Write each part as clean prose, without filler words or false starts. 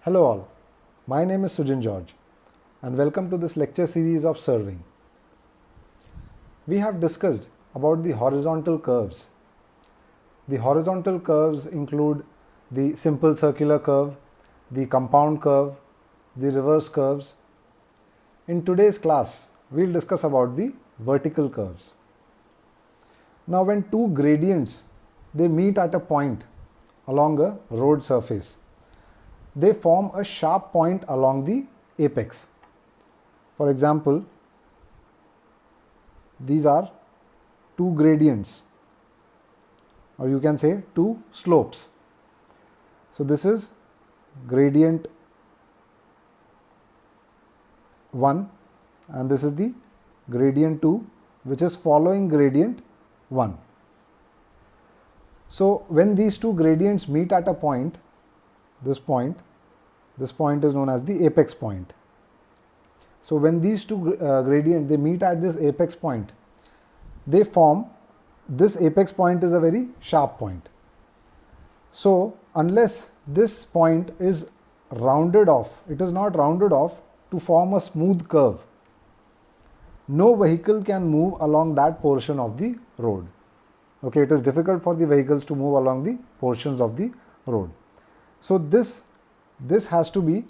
Hello all, my name is Sujin George and welcome to this lecture series of Serving. We have discussed about the horizontal curves. The horizontal curves include the simple circular curve, the compound curve, the reverse curves. In today's class, we'll discuss about the vertical curves. Now when two gradients, they meet at a point along a road surface, they form a sharp point along the apex. For example, these are two gradients, or you can say two slopes. So this is gradient 1 and this is the gradient 2, which is following gradient 1. So when these two gradients meet at a point, this point is known as the apex point. So when these two gradients, they meet at this apex point, they form, this apex point is a very sharp point. So unless this point is rounded off, it is not rounded off to form a smooth curve, no vehicle can move along that portion of the road. Okay, it is difficult for the vehicles to move along the portions of the road. So this has to be,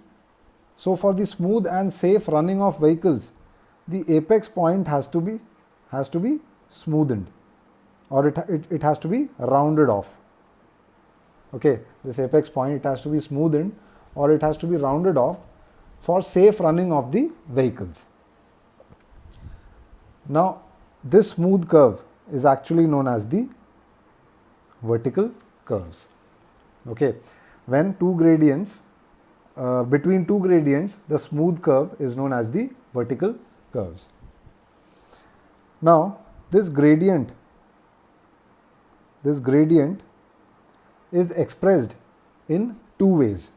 so for the smooth and safe running of vehicles, the apex point has to be smoothened, or it has to be rounded off. Okay, this apex point, it has to be smoothened or it has to be rounded off for safe running of the vehicles. Now this smooth curve is actually known as the vertical curves. Okay, when two gradients, between two gradients, the smooth curve is known as the vertical curves. Now this gradient is expressed in two ways.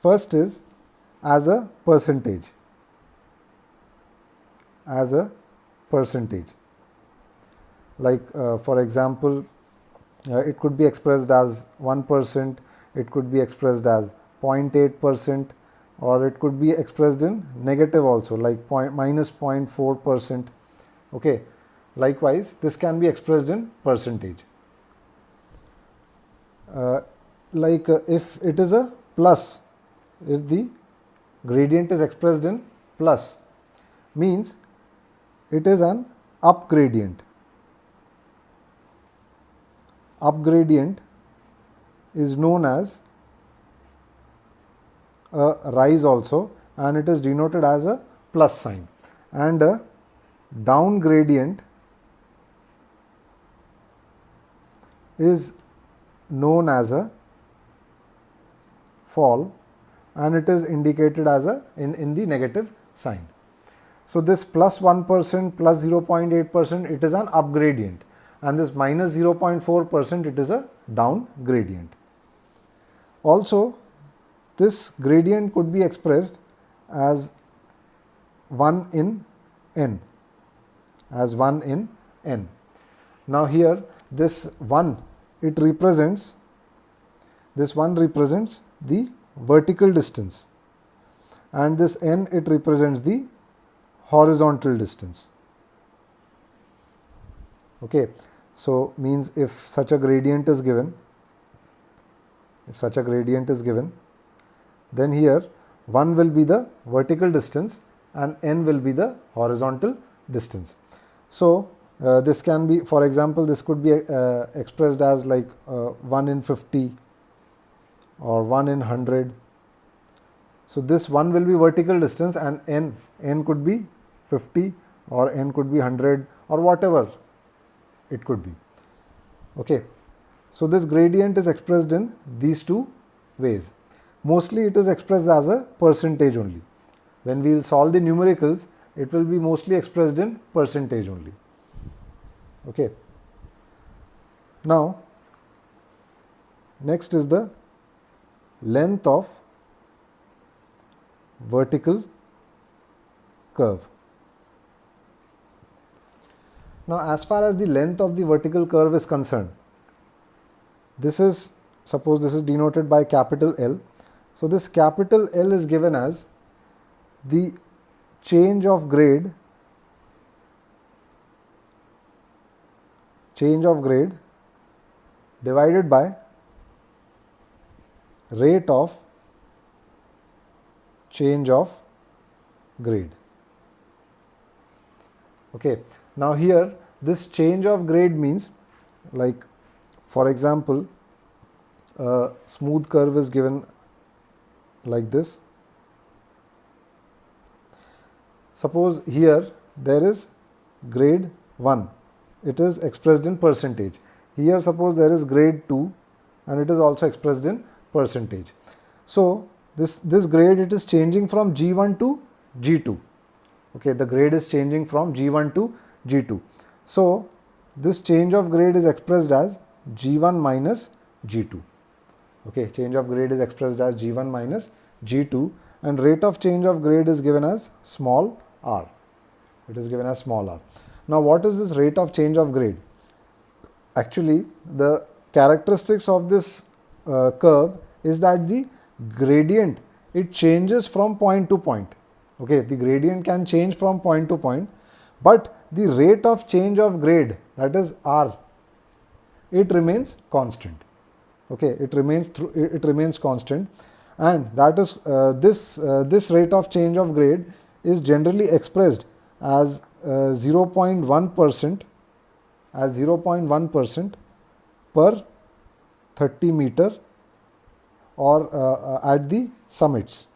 First is as a percentage. Like for example, it could be expressed as 1%, it could be expressed as 0.8%, or it could be expressed in negative also, like minus 0.4%. Okay, likewise this can be expressed in percentage. If it is a plus, if the gradient is expressed in plus, means it is an up gradient. Up gradient is known as a rise also, and it is denoted as a plus sign, and a down gradient is known as a fall, and it is indicated as a in the negative sign. So this plus 1%, plus 0.8%, it is an up gradient, and this minus 0.4%, it is a down gradient. Also, this gradient could be expressed as 1 in n, Now here this 1, represents the vertical distance, and this n, it represents the horizontal distance. Okay, so means if such a gradient is given, then here 1 will be the vertical distance and n will be the horizontal distance. So this can be, for example, this could be expressed as like 1 in 50 or 1 in 100. So this 1 will be vertical distance, and n could be 50 or n could be 100 or whatever it could be. Okay, so this gradient is expressed in these two ways. Mostly it is expressed as a percentage only. When we will solve the numericals, it will be mostly expressed in percentage only. Okay. Now, next is the length of vertical curve. Now, as far as the length of the vertical curve is concerned, this is, suppose this is denoted by capital L, So this capital L is given as the change of grade divided by rate of change of grade. Okay. Now here this change of grade means, like for example, a smooth curve is given like this. Suppose here there is grade 1, it is expressed in percentage. Here suppose there is grade 2 and it is also expressed in percentage. So this grade, it is changing from G1 to G2. Okay, the grade is changing from G1 to G2. So this change of grade is expressed as G1 minus G2. Okay, change of grade is expressed as G1 minus G2, and rate of change of grade is given as small r. It is given as small r. Now what is this rate of change of grade? Actually, the characteristics of this curve is that the gradient, it changes from point to point. Okay, the gradient can change from point to point, but the rate of change of grade, that is r, it remains constant. Okay, it remains constant, and that is this rate of change of grade is generally expressed as 0.1% per 30 meter, or at the summits,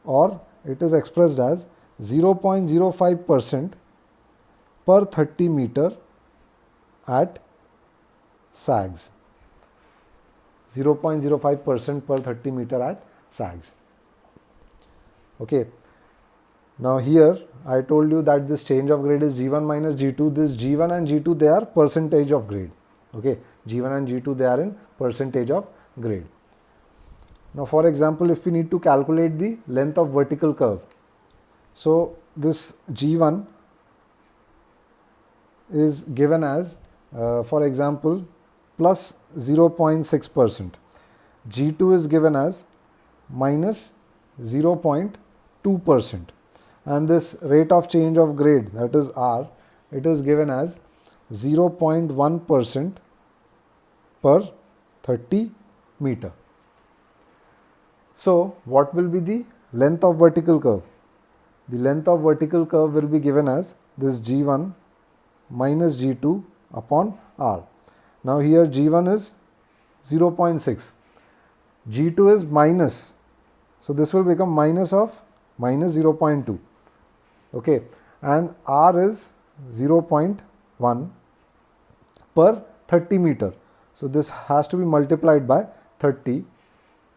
or it is expressed as 0.05% per 30 meter at sags. 0.05% per 30 meter at sags. Okay. Now here I told you that this change of grade is G1 minus G2. This G1 and G2, they are percentage of grade. Okay, G1 and G2, they are in percentage of grade. Now for example, if we need to calculate the length of vertical curve, so this G1 is given as for example plus 0.6%, G2 is given as minus 0.2%, and this rate of change of grade, that is R, it is given as 0.1% per 30 meter. So what will be the length of vertical curve? The length of vertical curve will be given as this G1 minus G2 upon R. Now here G1 is 0.6, G2 is minus, so this will become minus of minus 0.2. Okay, and R is 0.1 per 30 meter. So this has to be multiplied by 30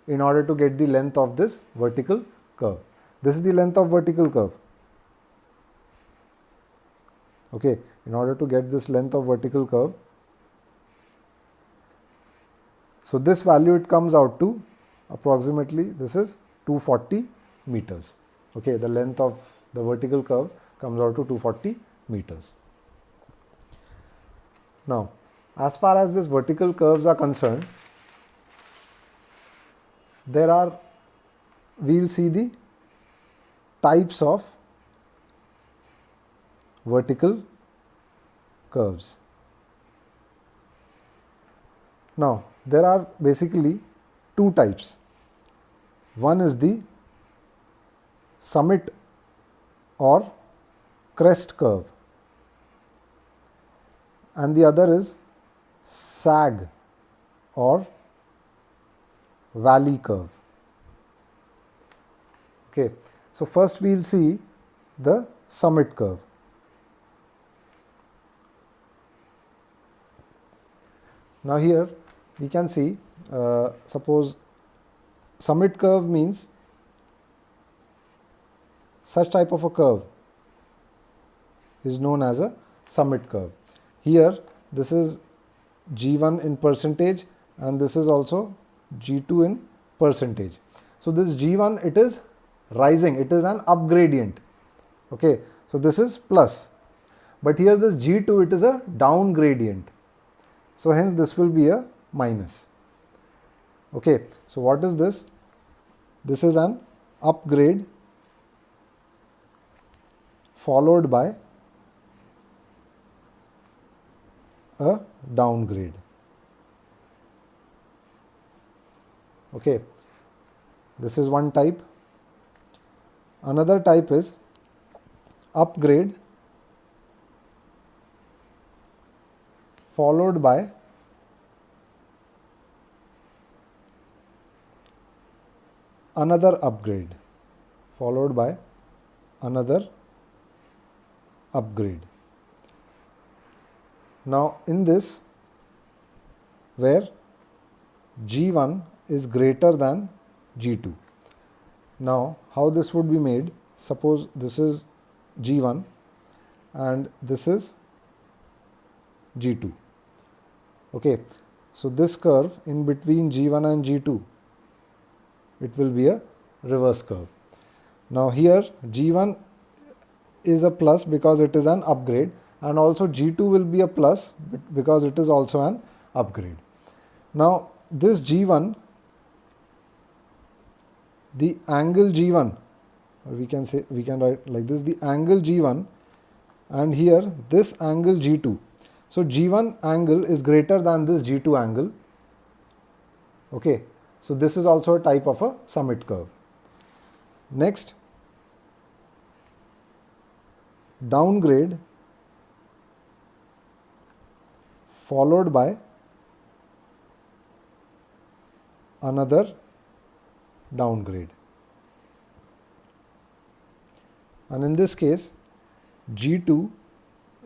in order to get the length of this vertical curve. This is the length of vertical curve. Okay, in order to get this length of vertical curve, so this value, it comes out to approximately, this is 240 meters. Okay, the length of the vertical curve comes out to 240 meters. Now, as far as this vertical curves are concerned, we'll see the types of vertical curves. Now, there are basically two types. One is the summit or crest curve, and the other is sag or valley curve. Okay, so first we will see the summit curve. Now here we can see, suppose summit curve means such type of a curve is known as a summit curve. Here this is G1 in percentage and this is also G2 in percentage. So this G1, it is rising, it is an up gradient. Okay, so this is plus, but here this G2, it is a down gradient. So hence this will be a minus. Okay, so what is this? This is an upgrade followed by a downgrade. Okay, this is one type. Another type is upgrade followed by another upgrade, followed by another upgrade. Now in this, where G1 is greater than G2. Now how this would be made? Suppose this is G1 and this is G2. Okay, so this curve in between G1 and G2, it will be a reverse curve. Now here G1 is a plus because it is an upgrade, and also G2 will be a plus because it is also an upgrade. Now this G1, the angle G1, or we can write like this, the angle G1, and here this angle G2. So G1 angle is greater than this G2 angle. Okay, so this is also a type of a summit curve. Next, downgrade followed by another downgrade. And in this case, G2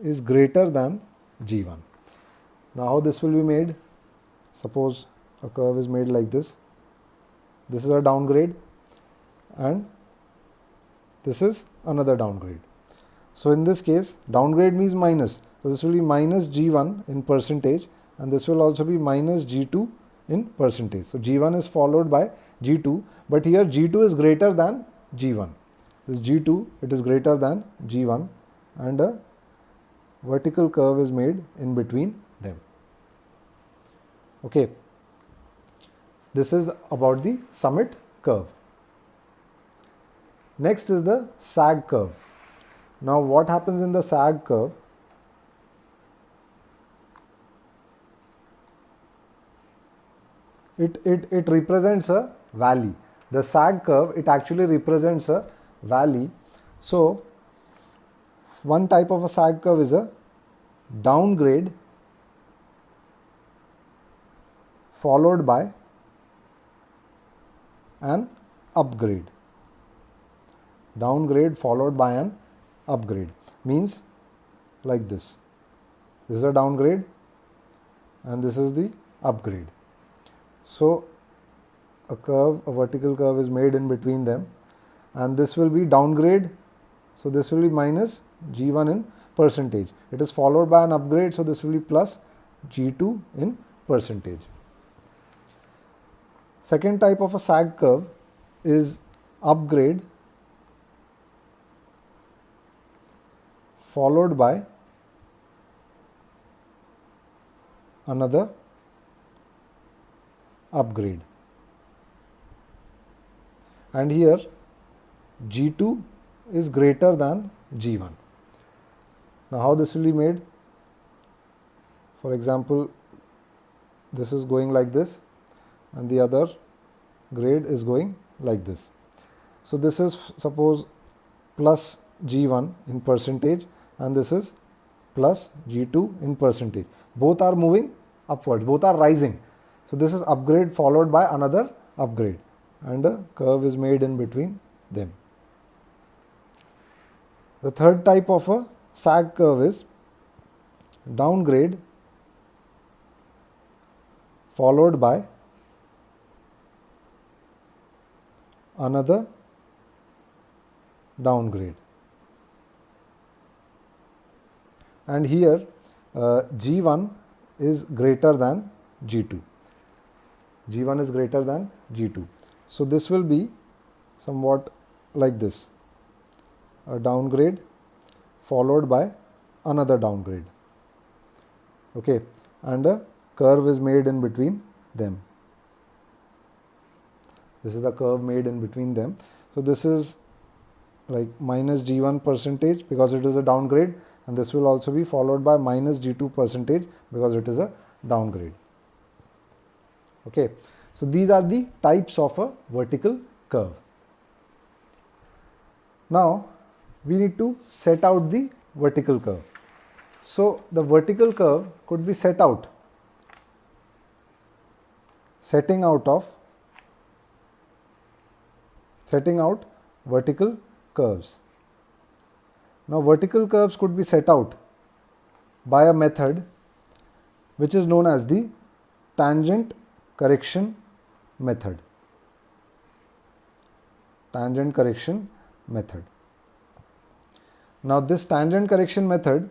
is greater than G1. Now how this will be made? Suppose a curve is made like this. This is a downgrade and this is another downgrade. So in this case, downgrade means minus. So this will be minus G1 in percentage, and this will also be minus G2 in percentage. So G1 is followed by G2, but here G2 is greater than G1. This G2, it is greater than G1, and a vertical curve is made in between them. Okay, this is about the summit curve. Next is the sag curve. Now what happens in the sag curve? It represents a valley. The sag curve, it actually represents a valley. So one type of a sag curve is a downgrade followed by an upgrade. Downgrade followed by an upgrade means like this. This is a downgrade and this is the upgrade. So a curve, a vertical curve is made in between them, and this will be downgrade. So this will be minus G1 in percentage. It is followed by an upgrade, so this will be plus G2 in percentage. Second type of a sag curve is upgrade followed by another upgrade. And here G2 is greater than G1. Now how this will be made? For example, this is going like this and the other grade is going like this. So this is suppose plus G1 in percentage and this is plus G2 in percentage. Both are moving upwards, both are rising. So this is upgrade followed by another upgrade, and a curve is made in between them. The third type of a sag curve is downgrade followed by another downgrade. And here G1 is greater than G2. G1 is greater than G2. So this will be somewhat like this. A downgrade followed by another downgrade. Okay, and a curve is made in between them. This is the curve made in between them. So this is like minus G1 percentage because it is a downgrade, and this will also be followed by minus G2 percentage because it is a downgrade. Okay, so these are the types of a vertical curve. Now we need to set out the vertical curve. So the vertical curve could be setting out vertical curves. Now vertical curves could be set out by a method which is known as the tangent correction method. Tangent correction method. Now this tangent correction method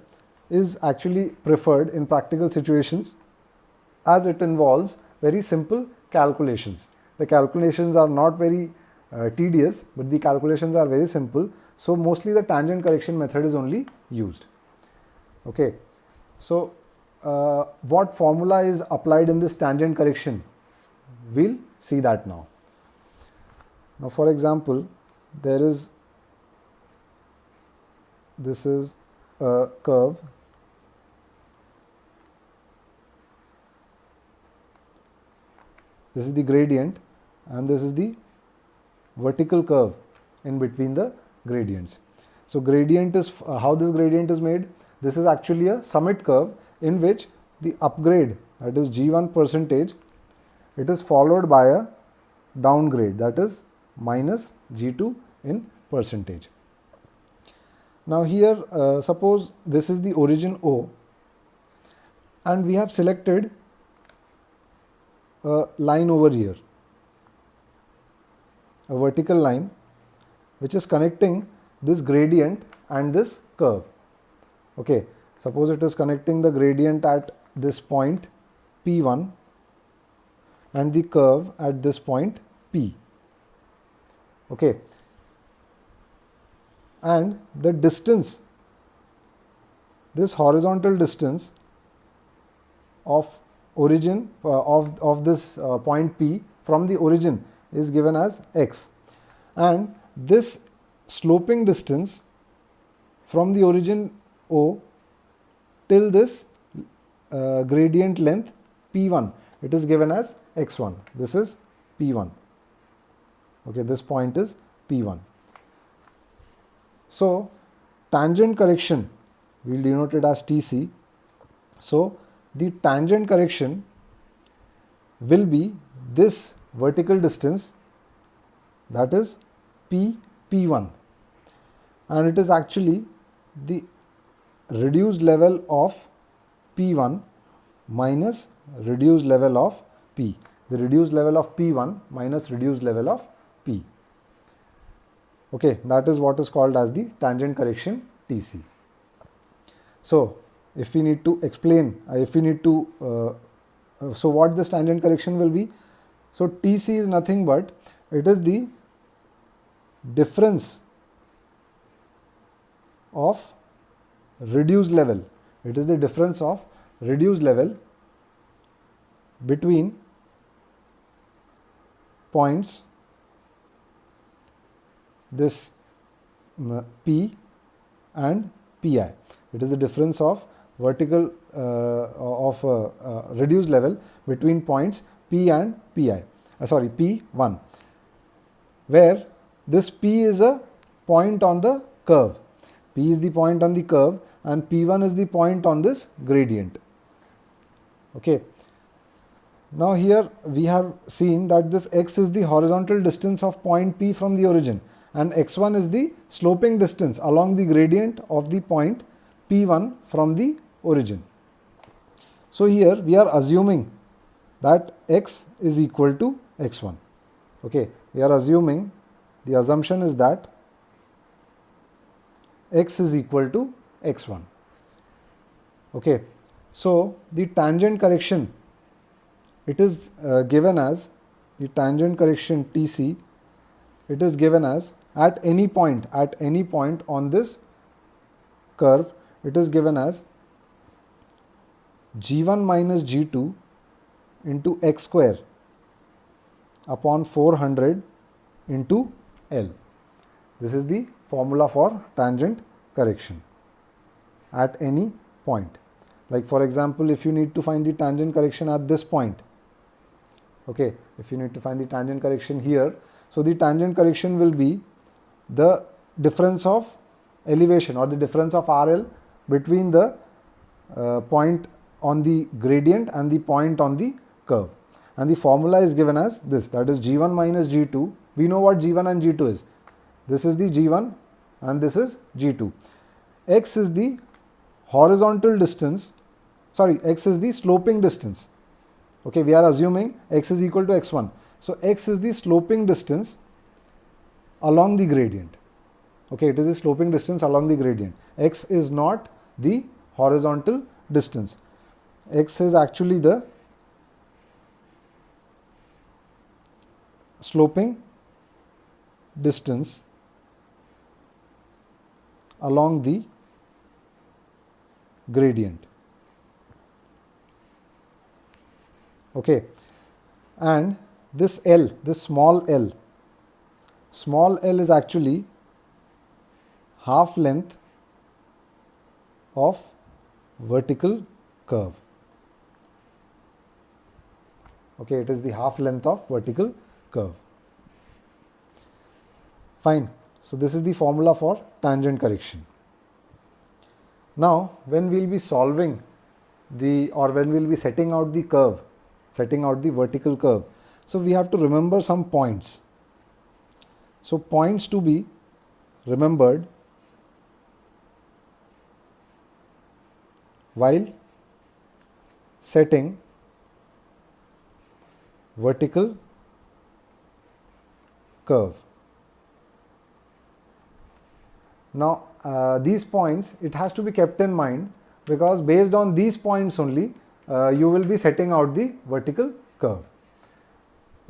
is actually preferred in practical situations as it involves very simple calculations. The calculations are not very tedious, but the calculations are very simple. So mostly the tangent correction method is only used. Okay, so what formula is applied in this tangent correction? We'll see that now. Now for example, this is a curve. This is the gradient and this is the vertical curve in between the gradients. So gradient is how this gradient is made. This is actually a summit curve in which the upgrade, that is G1 percentage, it is followed by a downgrade, that is minus G2 in percentage. Now here suppose this is the origin O and we have selected a line over here, a vertical line which is connecting this gradient and this curve. Okay, suppose it is connecting the gradient at this point P1 and the curve at this point P. Okay, and the distance, this horizontal distance of origin of this point P from the origin is given as x, and this sloping distance from the origin O till this gradient length P1, it is given as x1. This is P1. Okay, this point is P1. So tangent correction, we will denote it as TC. So the tangent correction will be this vertical distance, that is P1, and it is actually the reduced level of P1 minus reduced level of P. The reduced level of P1 minus reduced level of P. Okay, that is what is called as the tangent correction TC. So if we need to explain, so what this tangent correction will be? So TC is nothing but it is the difference of reduced level. It is the difference of reduced level between points this P and Pi. It is the difference of vertical reduced level between points P and P1, where this P is a point on the curve. P is the point on the curve and P1 is the point on this gradient. Okay. Now here we have seen that this x is the horizontal distance of point P from the origin and x1 is the sloping distance along the gradient of the point P1 from the origin. So here we are assuming that x is equal to x1. Okay, we are assuming, the assumption is that x is equal to x1. Okay, so the tangent correction, it is given as the tangent correction TC, it is given as at any point on this curve, it is given as G1 minus G2 into x square upon 400 into L. This is the formula for tangent correction at any point. Like for example, if you need to find the tangent correction at this point, okay, if you need to find the tangent correction here, so the tangent correction will be the difference of elevation or the difference of RL between the point on the gradient and the point on the curve. And the formula is given as this, that is G1 minus G2. We know what G1 and G2 is. This is the G1 and this is G2. X is the horizontal distance, X is the sloping distance. Okay, we are assuming X is equal to X1. So X is the sloping distance along the gradient. Okay, it is the sloping distance along the gradient. X is not the horizontal distance. X is actually the sloping distance along the gradient. Okay, and this L, this small l is actually half length of vertical curve. Okay, it is the half length of vertical curve. Fine. So this is the formula for tangent correction. Now, when we will be solving when we will be setting out the curve, setting out the vertical curve, so we have to remember some points. So points to be remembered while setting vertical curve. Now these points, it has to be kept in mind, because based on these points only you will be setting out the vertical curve.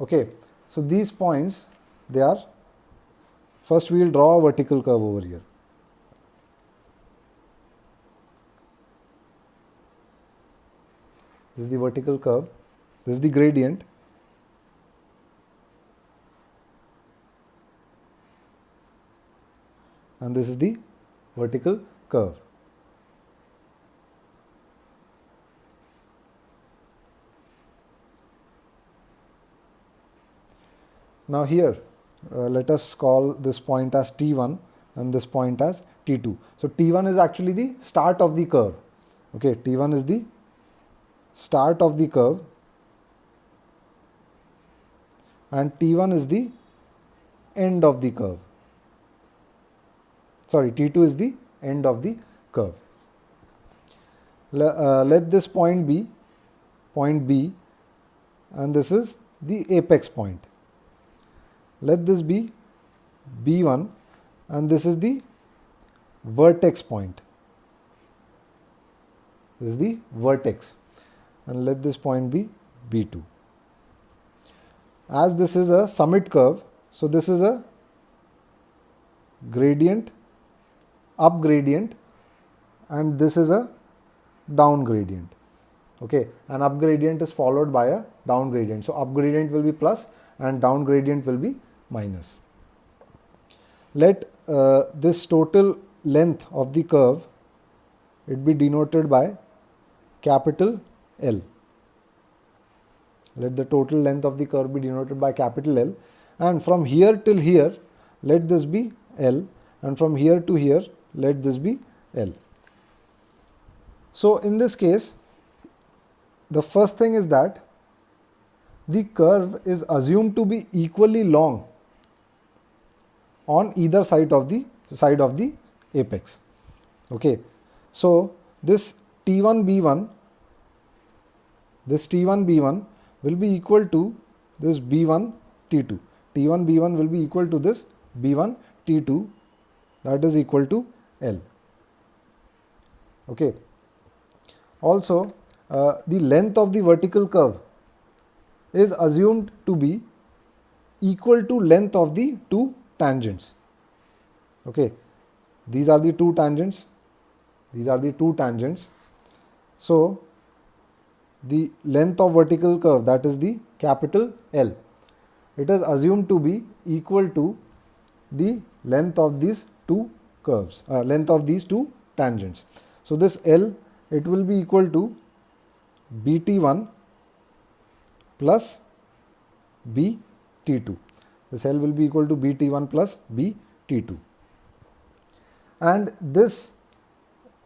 Okay, so these points, they are, first we will draw a vertical curve over here. This is the vertical curve, this is the gradient. And this is the vertical curve. Now here, let us call this point as T1 and this point as T2. So T1 is actually the start of the curve. Okay, T1 is the start of the curve and T1 is the end of the curve. T2 is the end of the curve. Let this point be point B and this is the apex point. Let this be B1 and this is the vertex point. This is the vertex, and let this point be B2. As this is a summit curve, so this is a gradient, up gradient, and this is a down gradient. Okay, an up gradient is followed by a down gradient. So up gradient will be plus and down gradient will be minus. Let this total length of the curve, it be denoted by capital L. Let the total length of the curve be denoted by capital L, and from here till here let this be L, and from here to here let this be L. So in this case, the first thing is that the curve is assumed to be equally long on either side of the apex. Okay, so this T1B1 will be equal to this B1 T2. T1B1 will be equal to this B1 T2, that is equal to L. Okay. Also, the length of the vertical curve is assumed to be equal to length of the two tangents. Okay, these are the two tangents. So the length of vertical curve, that is the capital L, it is assumed to be equal to the length of these two curves, length of these two tangents. So this L, it will be equal to BT1 plus BT2. This L will be equal to BT1 plus BT2. And this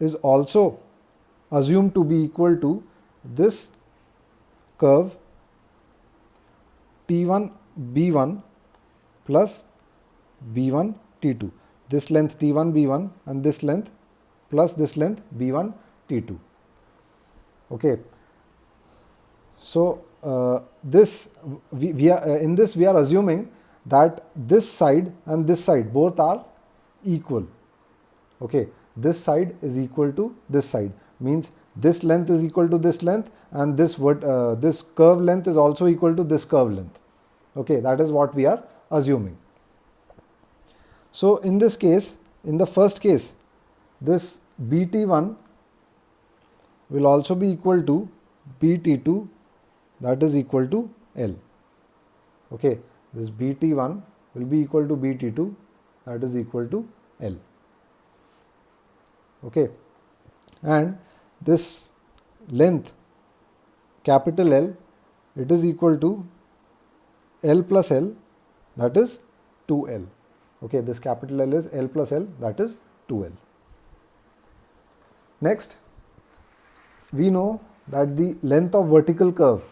is also assumed to be equal to this curve T1 B1 plus B1 T2. This length T1 B1 and this length plus this length B1 T2. Okay. So this we are in this we are assuming that this side and this side both are equal. Okay, this side is equal to this side, means this length is equal to this length, and this curve length is also equal to this curve length. Okay, that is what we are assuming. So in this case, in the first case, this BT1 will also be equal to BT2, that is equal to L. Okay, this BT1 will be equal to BT2, that is equal to L. Okay, and this length capital L, it is equal to L plus L, that is 2L. Okay, this capital L is L plus L, that is 2L. Next, we know that the length of vertical curve,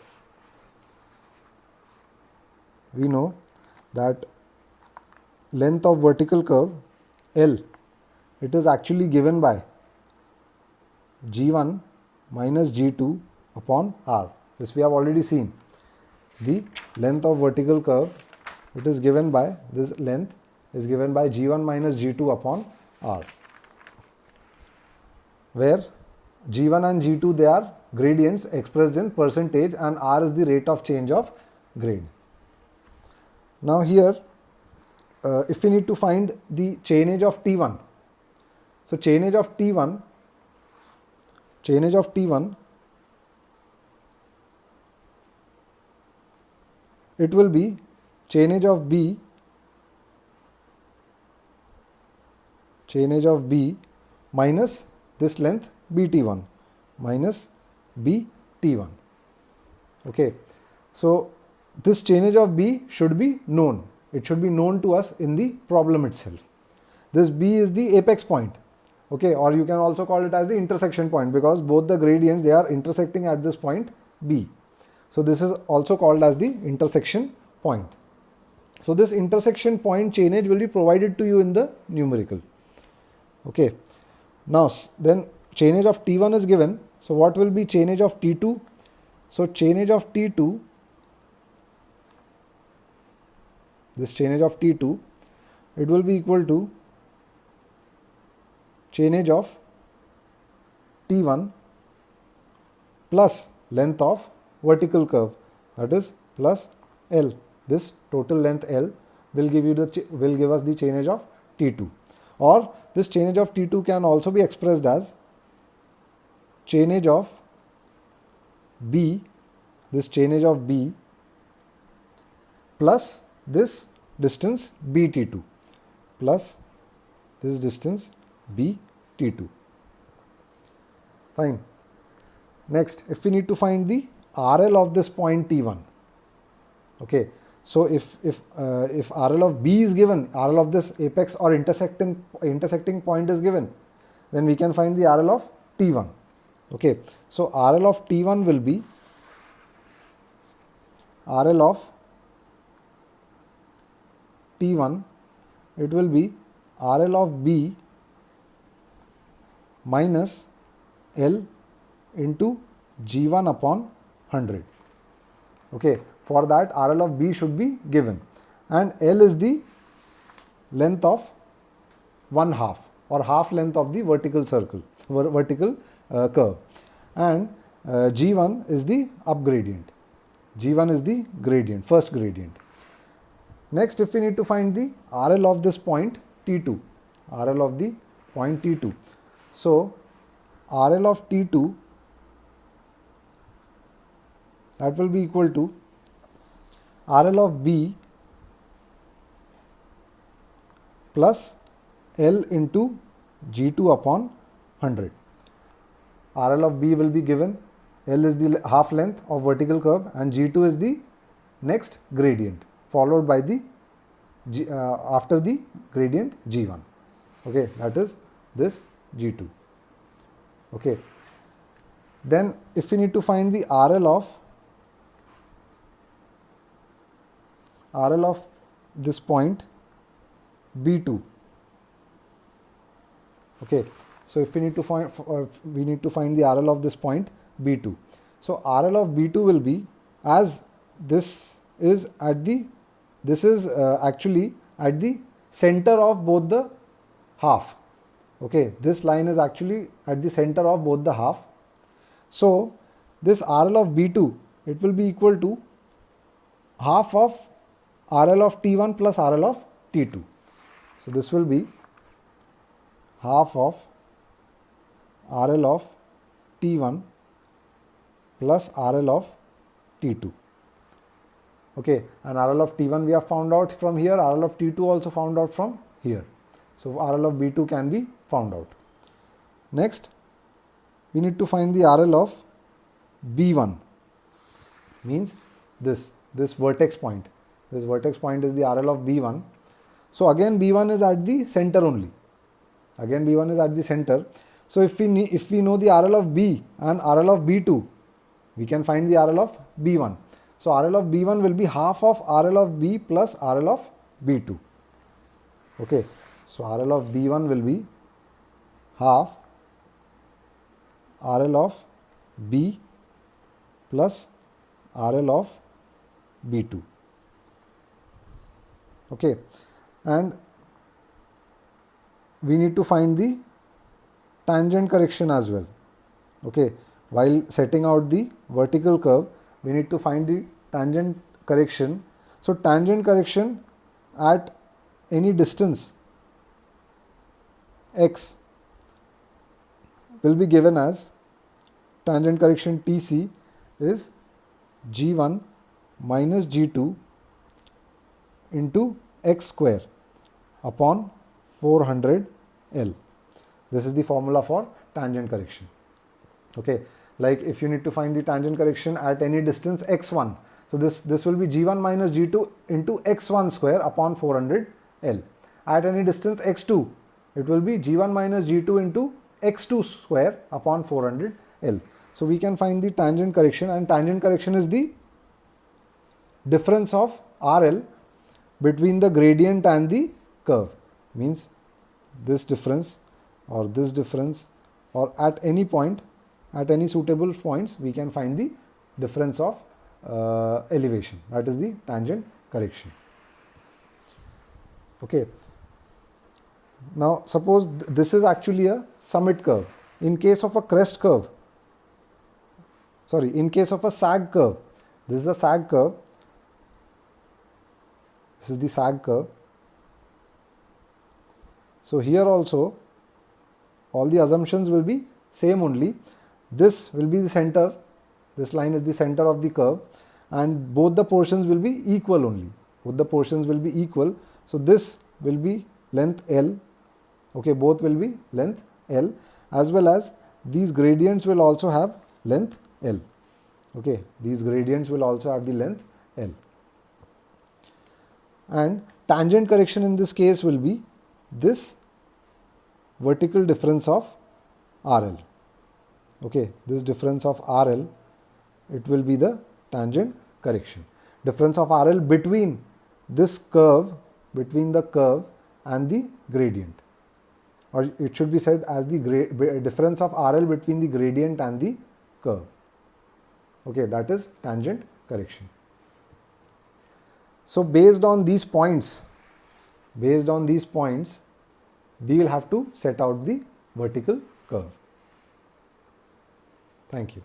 L, it is actually given by G1 minus G2 upon R. This we have already seen. The length of vertical curve, it is given by, this length is given by G1 minus G2 upon R, where G1 and G2, they are gradients expressed in percentage, and R is the rate of change of grade. Now here, if we need to find the chainage of T1, so chainage of T1, it will be chainage of B minus this length BT1 minus BT1. Okay, so this chainage of B should be known. It should be known to us in the problem itself. This B is the apex point. Okay, or you can also call it as the intersection point, because both the gradients, they are intersecting at this point B. So this is also called as the intersection point. So this intersection point chainage will be provided to you in the numerical. Okay, now then chainage of T1 is given. So what will be chainage of T2? So chainage of T2, this chainage of T2, it will be equal to chainage of T1 plus length of vertical curve, that is plus L. This total length L will give us the chainage of T2, or this chainage of T2 can also be expressed as chainage of B, this chainage of B plus this distance BT2 plus this distance BT2. Fine. Next, if we need to find the RL of this point T1, okay, so if RL of B is given, RL of this apex or intersecting point is given, then we can find the RL of T1. Okay, so RL of T1 will be RL of T1, it will be RL of B minus L into G1 upon 100. Okay, for that RL of B should be given, and L is the length of 1/2 or half length of the vertical curve, and G1 is the up gradient. G1 is the gradient, first gradient. Next, if we need to find the RL of this point T2, RL of the point T2, so RL of T2, that will be equal to RL of B plus L into G2 upon 100. RL of B will be given. L is the half length of vertical curve and G2 is the next gradient followed by the after the gradient G1. Okay, that is this G2. Okay. Then if we need to find the RL of this point B2. Okay, so if we need to find the RL of this point B2. So RL of B2 will be, as this is actually at the center of both the half. Okay, this line is actually at the center of both the half. So this RL of B2, it will be equal to half of RL of T1 plus RL of T2. So this will be half of RL of T1 plus RL of T2. Okay, and RL of T1 we have found out from here, RL of T2 also found out from here. So RL of B2 can be found out. Next, we need to find the RL of B1, means this vertex point. This vertex point is the RL of B1. So again B1 is at the center only. Again B1 is at the center. So if we know the RL of B and RL of B2, we can find the RL of B1. So RL of B1 will be half of RL of B plus RL of B2. Okay. So RL of B1 will be half RL of B plus RL of B2. Okay. And we need to find the tangent correction as well. Okay. While setting out the vertical curve, we need to find the tangent correction. So tangent correction at any distance x will be given as tangent correction TC is G1 minus G2 into x square upon 400 L. This is the formula for tangent correction. Okay, like if you need to find the tangent correction at any distance x1, so this will be G1 minus G2 into x1 square upon 400 L. At any distance x2, it will be G1 minus G2 into x2 square upon 400 L. So we can find the tangent correction, and tangent correction is the difference of RL between the gradient and the curve, means this difference or at any point, at any suitable points, we can find the difference of elevation. That is the tangent correction. Okay. Now suppose this is actually a summit curve. In case of a crest curve, in case of a sag curve, this is a sag curve. This is the sag curve. So here also all the assumptions will be same only. This will be the center, this line is the center of the curve, and both the portions will be equal only. Both the portions will be equal. So this will be length L. Okay, both will be length L, as well as these gradients will also have length L. Okay, these gradients will also have the length L. And tangent correction in this case will be this vertical difference of RL. Okay, this difference of RL, it will be the tangent correction. Difference of RL between this curve, between the curve and the gradient, or it should be said as the difference of RL between the gradient and the curve. Okay, that is tangent correction. So based on these points, we will have to set out the vertical curve. Thank you.